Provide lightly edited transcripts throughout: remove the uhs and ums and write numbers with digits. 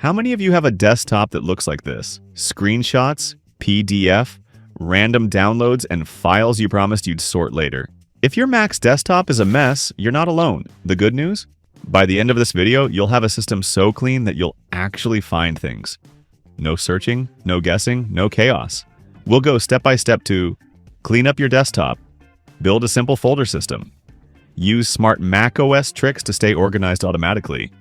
How many of you have a desktop that looks like this? Screenshots, PDF, random downloads, and files you promised you'd sort later. If your Mac's desktop is a mess, you're not alone. The good news? By the end of this video, you'll have a system so clean that you'll actually find things. No searching, no guessing, no chaos. We'll go step by step to clean up your desktop, build a simple folder system, use smart macOS tricks to stay organized automatically.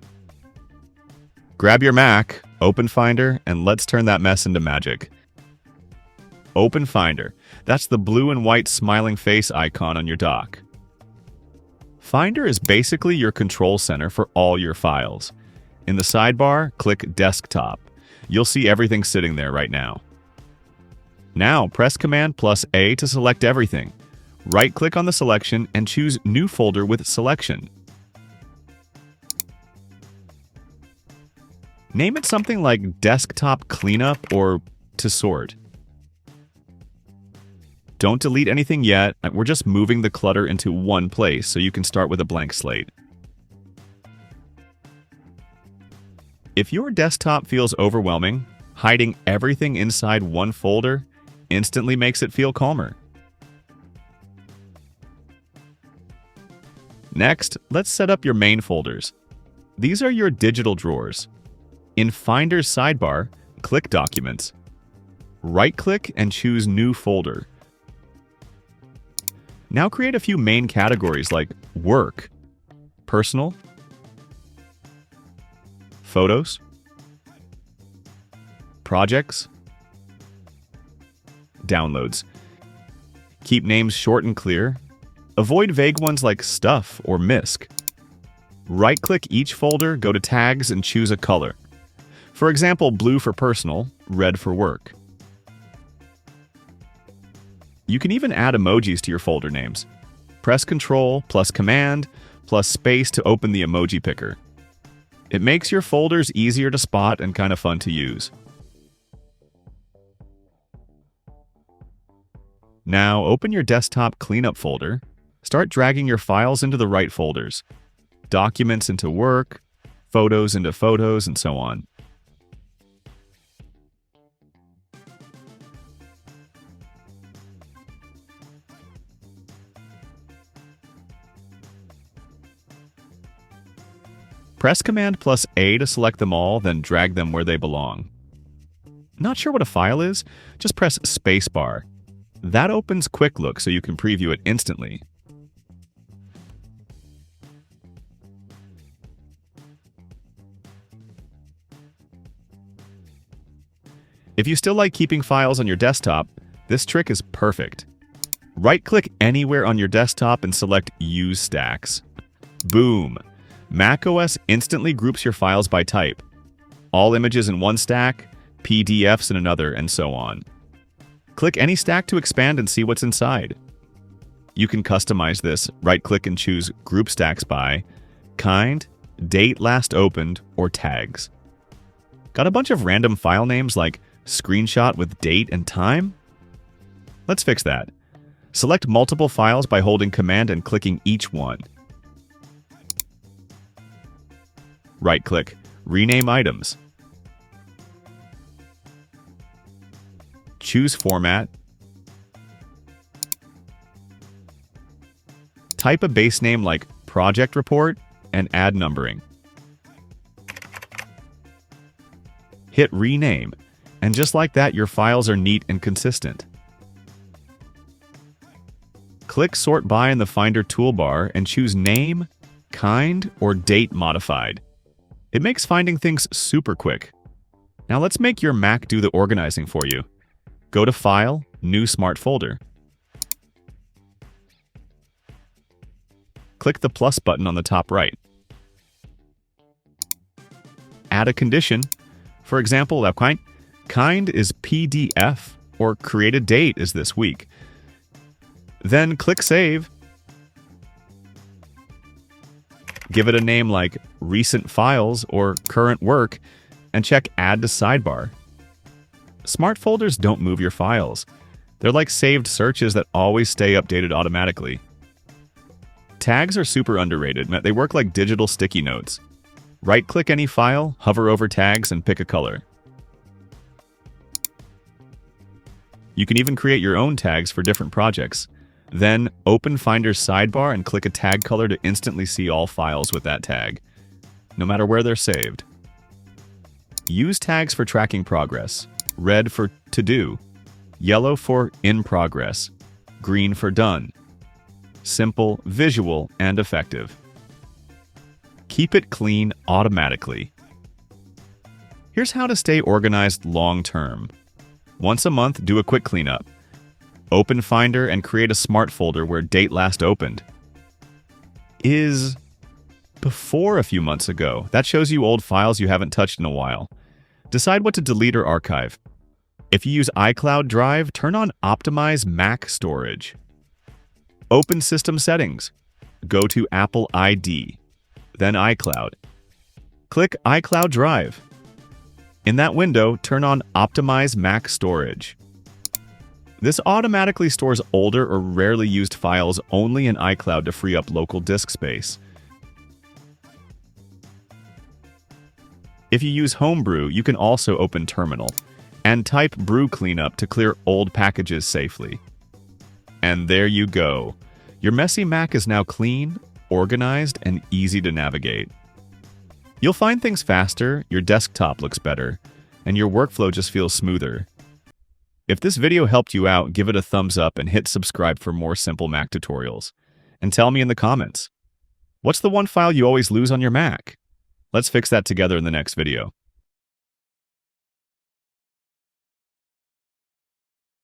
Grab your Mac, open Finder, and let's turn that mess into magic. Open Finder. That's the blue and white smiling face icon on your dock. Finder is basically your control center for all your files. In the sidebar, click Desktop. You'll see everything sitting there right now. Now, press Command plus A to select everything. Right-click on the selection and choose New Folder with Selection. Name it something like Desktop Cleanup or To Sort. Don't delete anything yet. We're just moving the clutter into one place so you can start with a blank slate. If your desktop feels overwhelming, hiding everything inside one folder instantly makes it feel calmer. Next, let's set up your main folders. These are your digital drawers. In Finder's sidebar, click Documents. Right-click and choose New Folder. Now create a few main categories like Work, Personal, Photos, Projects, Downloads. Keep names short and clear. Avoid vague ones like Stuff or Misc. Right-click each folder, go to Tags, and choose a color. For example, blue for personal, red for work. You can even add emojis to your folder names. Press Ctrl plus Command plus Space to open the emoji picker. It makes your folders easier to spot and kind of fun to use. Now open your desktop cleanup folder. Start dragging your files into the right folders. Documents into Work, Photos into Photos, and so on. Press Command plus A to select them all, then drag them where they belong. Not sure what a file is? Just press Spacebar. That opens Quick Look so you can preview it instantly. If you still like keeping files on your desktop, this trick is perfect. Right-click anywhere on your desktop and select Use Stacks. Boom! macOS instantly groups your files by type. All images in one stack, PDFs in another, and so on. Click any stack to expand and see what's inside. You can customize this. Right-click and choose Group Stacks by Kind, Date Last Opened, or Tags. Got a bunch of random file names like Screenshot with date and time? Let's fix that. Select multiple files by holding Command and clicking each one. Right-click, Rename Items. Choose Format. Type a base name like Project Report and add numbering. Hit Rename, and just like that, your files are neat and consistent. Click Sort By in the Finder toolbar and choose Name, Kind, or Date Modified. It makes finding things super quick. Now let's make your Mac do the organizing for you. Go to File, New Smart Folder. Click the plus button on the top right. Add a condition. For example, kind is PDF, or created date is this week. Then click Save. Give it a name like Recent Files or Current Work, and check Add to Sidebar. Smart folders don't move your files. They're like saved searches that always stay updated automatically. Tags are super underrated. They work like digital sticky notes. Right-click any file, hover over tags, and pick a color. You can even create your own tags for different projects. Then, open Finder's sidebar and click a tag color to instantly see all files with that tag, no matter where they're saved. Use tags for tracking progress. Red for To Do, yellow for In Progress, green for Done. Simple, visual, and effective. Keep it clean automatically. Here's how to stay organized long-term. Once a month, do a quick cleanup. Open Finder and create a smart folder where date last opened is before a few months ago. That shows you old files you haven't touched in a while. Decide what to delete or archive. If you use iCloud Drive, turn on Optimize Mac Storage. Open System Settings. Go to Apple ID, then iCloud. Click iCloud Drive. In that window, turn on Optimize Mac Storage. This automatically stores older or rarely used files only in iCloud to free up local disk space. If you use Homebrew, you can also open Terminal and type brew cleanup to clear old packages safely. And there you go. Your messy Mac is now clean, organized, and easy to navigate. You'll find things faster, your desktop looks better, and your workflow just feels smoother. If this video helped you out, give it a thumbs up and hit subscribe for more simple Mac tutorials. And tell me in the comments, what's the one file you always lose on your Mac? Let's fix that together in the next video.